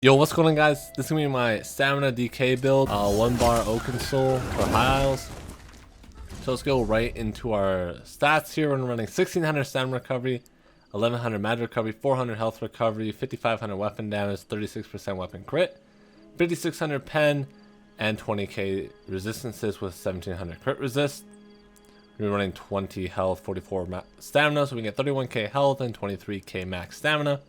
Yo, what's going on, guys? This is gonna be my stamina DK build. 1 bar OAKENSOUL for high isles. So let's go right into our stats here. We're running 1600 stamina recovery, 1100 magic recovery, 400 health recovery, 5500 weapon damage, 36% weapon crit, 5600 pen, and 20k resistances with 1700 crit resist. We're running 20 health, 44 stamina, so we get 31k health and 23k max stamina.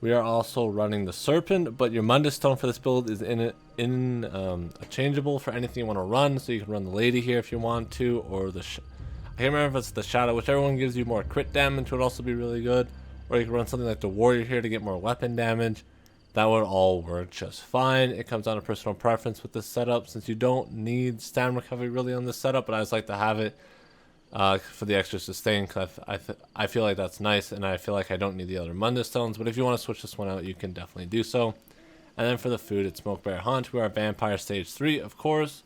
We are also running the Serpent, but your Mundus Stone for this build is interchangeable for anything you want to run. So you can run the Lady here if you want to, or the I can't remember if it's the Shadow, whichever one gives you more crit damage would also be really good. Or you can run something like the Warrior here to get more weapon damage. That would all work just fine. It comes down to personal preference with this setup, since you don't need stamina recovery really on this setup, but I just like to have it for the extra sustain, because I feel like that's nice, and I feel like I don't need the other Mundus Stones. But if you want to switch this one out, you can definitely do so. And then for the food, it's Smoke Bear Hunt. We are Vampire Stage 3, of course.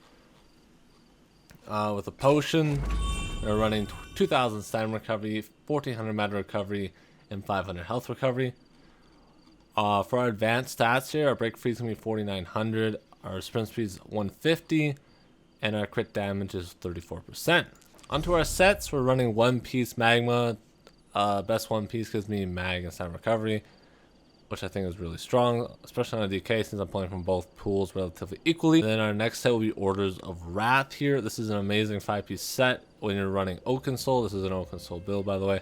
With a potion, we're running 2000 stamina recovery, 1400 magic recovery, and 500 health recovery. For our advanced stats here, our break free is going to be 4900, our sprint speed is 150, and our crit damage is 34%. Onto our sets, we're running One Piece Magma. Best One Piece gives me mag and stamina recovery, which I think is really strong, especially on a DK since I'm playing from both pools relatively equally. Then our next set will be Orders of Wrath here. This is an amazing 5-piece set when you're running OAKENSOUL. This is an OAKENSOUL build, by the way.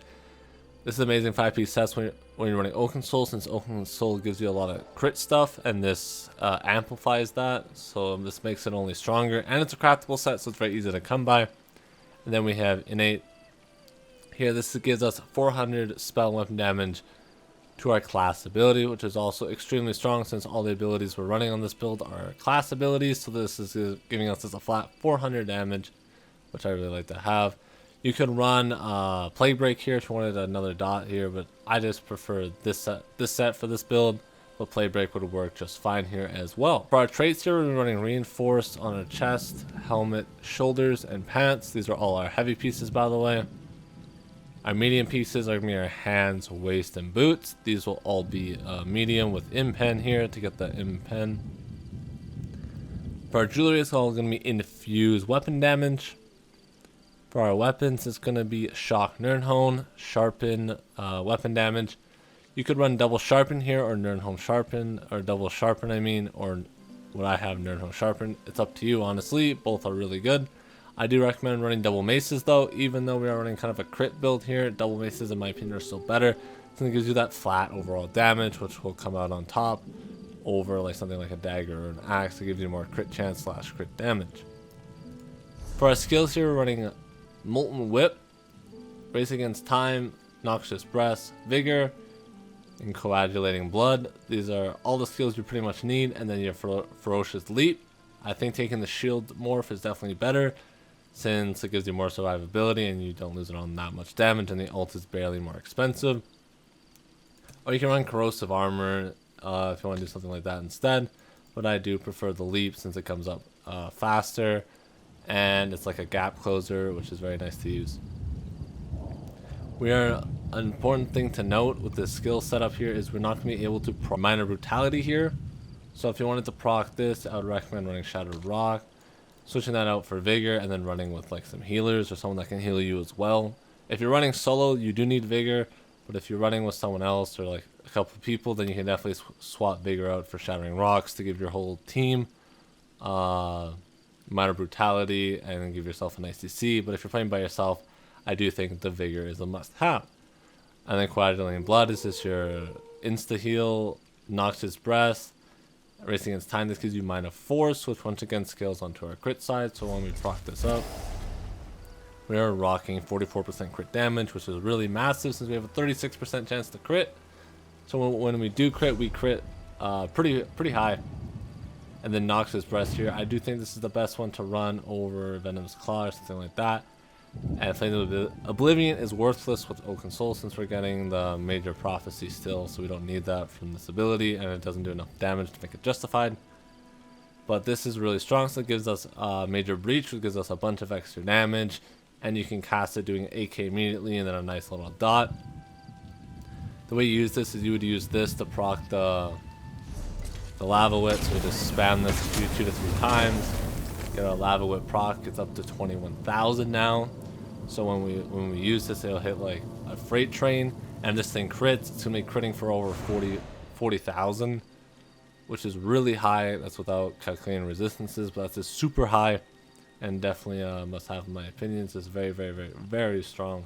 This is amazing 5-piece sets when you're running OAKENSOUL, since OAKENSOUL gives you a lot of crit stuff, and this amplifies that. So this makes it only stronger, and it's a craftable set, so it's very easy to come by. And then we have Innate here. This gives us 400 spell and weapon damage to our class ability, which is also extremely strong since all the abilities we're running on this build are class abilities. So this is giving us just a flat 400 damage, which I really like to have. You could run Plague Break here if you wanted another dot here, but I just prefer this set for this build. But Plague Break would work just fine here as well. For our traits here, we're running Reinforced on our chest, helmet, shoulders, and pants. These are all our heavy pieces, by the way. Our medium pieces are going to be our hands, waist, and boots. These will all be medium with impen here to get the impen. For our jewelry, it's all going to be infused weapon damage. For our weapons, it's going to be Shock Nirnhone, Sharpen weapon damage. You could run Double Sharpen here, or Nirnhone Sharpen, or Double Sharpen or what I have, Nirnhone Sharpen. It's up to you, honestly. Both are really good. I do recommend running Double Maces though, even though we are running kind of a crit build here. Double Maces, in my opinion, are still better, since it gives you that flat overall damage, which will come out on top over like something like a dagger or an axe. It gives you more crit chance / crit damage. For our skills here, we're running Molten Whip, Race Against Time, Noxious Breath, Vigor, and Coagulating Blood. These are all the skills you pretty much need. And then your Ferocious Leap. I think taking the shield morph is definitely better, since it gives you more survivability and you don't lose it on that much damage, and the ult is barely more expensive. Or you can run Corrosive Armor if you want to do something like that instead, but I do prefer the Leap since it comes up faster, and it's like a gap closer, which is very nice to use. An important thing to note with this skill setup here is we're not going to be able to proc Minor Brutality here. So if you wanted to proc this, I would recommend running Shattered Rock, switching that out for Vigor, and then running with like some healers or someone that can heal you as well. If you're running solo, you do need Vigor, but if you're running with someone else or like a couple of people, then you can definitely swap Vigor out for Shattering Rocks to give your whole team Minor Brutality and then give yourself a nice DC. But if you're playing by yourself, I do think the Vigor is a must-have. And then Coagulating Blood is just your insta-heal, Noxious Breath, Racing Against Time. This gives you Mind of Force, which once again scales onto our crit side. So when we proc this up, we are rocking 44% crit damage, which is really massive since we have a 36% chance to crit. So when we do crit, we crit pretty high. And then Noxious Breath here, I do think this is the best one to run over Venom's Claw or something like that. And Flame of Oblivion is worthless with OAKENSOUL since we're getting the Major Prophecy still, so we don't need that from this ability, and it doesn't do enough damage to make it justified. But this is really strong, so it gives us Major Breach, which gives us a bunch of extra damage, and you can cast it doing AK immediately and then a nice little dot. The way you use this is you would use this to proc the the lava whip, so we just spam this 2 to 3 times. Get our lava whip proc. It's up to 21,000 now. So when we use this, it'll hit like a freight train, and this thing crits. It's gonna be critting for over 40,000, which is really high. That's without calculating resistances, but that's just super high, and definitely must have in my opinions. It's very, very, very, very strong.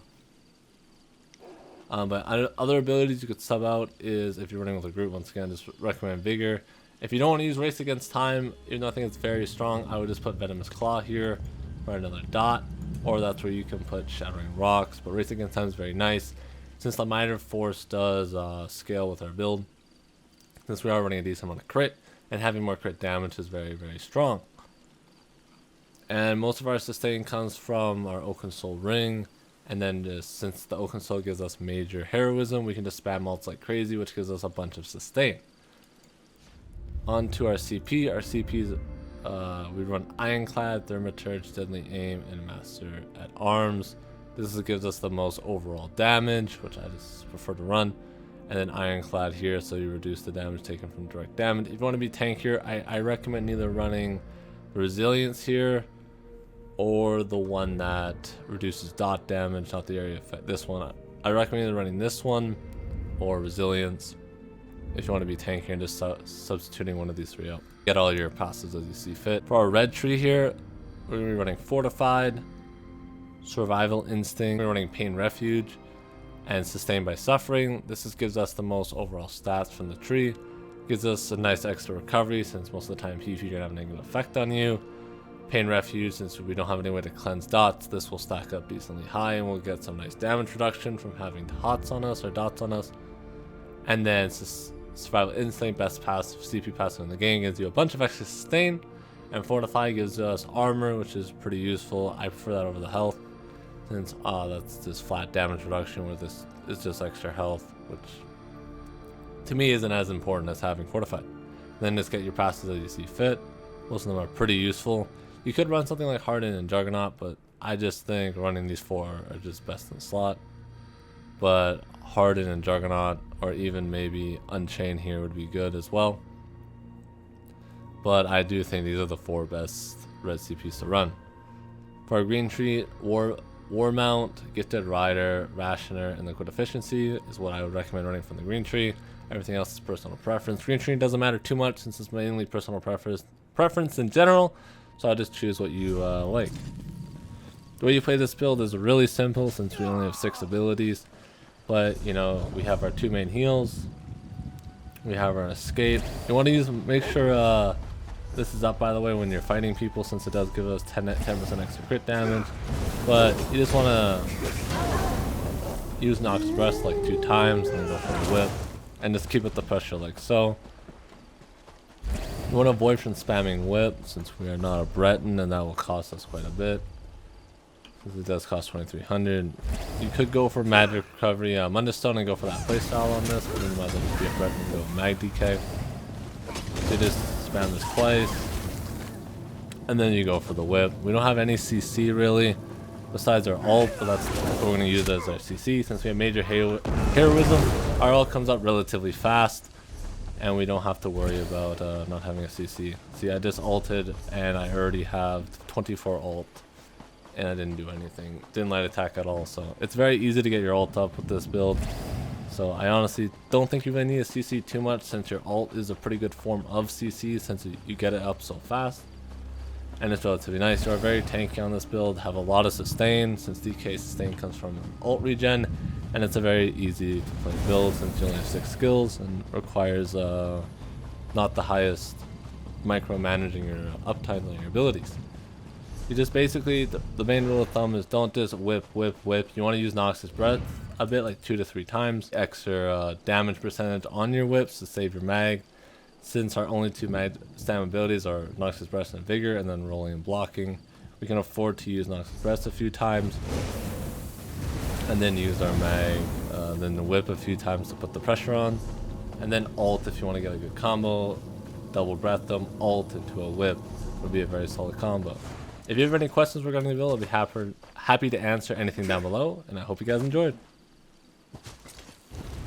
But other abilities you could sub out is if you're running with a group. Once again, just recommend Vigor. If you don't want to use Race Against Time, even though I think it's very strong, I would just put Venomous Claw here for another dot, or that's where you can put Shattering Rocks. But Race Against Time is very nice, since the Minor Force does scale with our build. Since we are running a decent amount of crit, and having more crit damage is very, very strong. And most of our sustain comes from our OAKENSOUL ring. And then just since the OAKENSOUL gives us major heroism, we can just spam ults like crazy, which gives us a bunch of sustain. On to our CP. Our CPs, we run Ironclad, Thaumaturge, Deadly Aim, and Master at Arms. This gives us the most overall damage, which I just prefer to run. And then Ironclad here, so you reduce the damage taken from direct damage. If you want to be tankier, I recommend either running Resilience here, or the one that reduces dot damage, not the area effect. This one, I recommend either running this one or Resilience if you want to be tanky, and just substituting one of these 3 out. Get all your passives as you see fit. For our red tree here, we're going to be running Fortified, Survival Instinct, we're running Pain Refuge, and Sustained by Suffering. This just gives us the most overall stats from the tree. Gives us a nice extra recovery, since most of the time PvP can have a negative effect on you. Pain Refuge, since we don't have any way to cleanse dots, this will stack up decently high, and we'll get some nice damage reduction from having hots on us or dots on us. And then Survival Instinct, best passive, CP passive in the game, gives you a bunch of extra sustain. And Fortify gives us armor, which is pretty useful. I prefer that over the health, since that's just flat damage reduction, where this is just extra health, which to me isn't as important as having Fortified. Then just get your passives as you see fit. Most of them are pretty useful. You could run something like Harden and Juggernaut, but I just think running these 4 are just best in the slot. But Harden and Juggernaut, or even maybe Unchained here, would be good as well. But I do think these are the 4 best red CPs to run. For our green tree, War Mount, Gifted Rider, Rationer, and Liquid Efficiency is what I would recommend running from the green tree. Everything else is personal preference. Green tree doesn't matter too much, since it's mainly personal preference in general. So I'll just choose what you like. The way you play this build is really simple, since we only have 6 abilities. But, you know, we have our 2 main heals. We have our escape. You want to make sure this is up, by the way, when you're fighting people, since it does give us 10% extra crit damage. But you just want to use Nox Breast like 2 times, and then go for the whip. And just keep up the pressure like so. You want to avoid from spamming whip, since we are not a Breton, and that will cost us quite a bit. Since it does cost 2,300. You could go for magic recovery, Mundustone, and go for that playstyle on this, but then you might as well just be a Breton and go Mag DK. So you just spam this twice, and then you go for the whip. We don't have any CC really, besides our ult, but that's what we're going to use as our CC. Since we have major heroism, our ult comes up relatively fast, and we don't have to worry about not having a CC. See, I just ulted, and I already have 24 ult, and I didn't do anything. Didn't light attack at all, so it's very easy to get your ult up with this build. So I honestly don't think you're going to need a CC too much, since your ult is a pretty good form of CC, since you get it up so fast. And it's relatively nice. You are very tanky on this build, have a lot of sustain, since DK sustain comes from ult regen. And it's a very easy to play build, since you only have 6 skills and requires not the highest micromanaging your uptime on your abilities. You just basically, the main rule of thumb is don't just whip. You want to use Nox's Breath a bit, like 2 to 3 times. Extra damage percentage on your whips to save your mag. Since our only 2 mag stam abilities are Nox's Breath and Vigor, and then rolling and blocking, we can afford to use Nox's Breath a few times. And then use our mag, then the whip a few times to put the pressure on. And then ult if you want to get a good combo. Double breath them, ult into a whip would be a very solid combo. If you have any questions regarding the build, I'll be happy to answer anything down below, and I hope you guys enjoyed.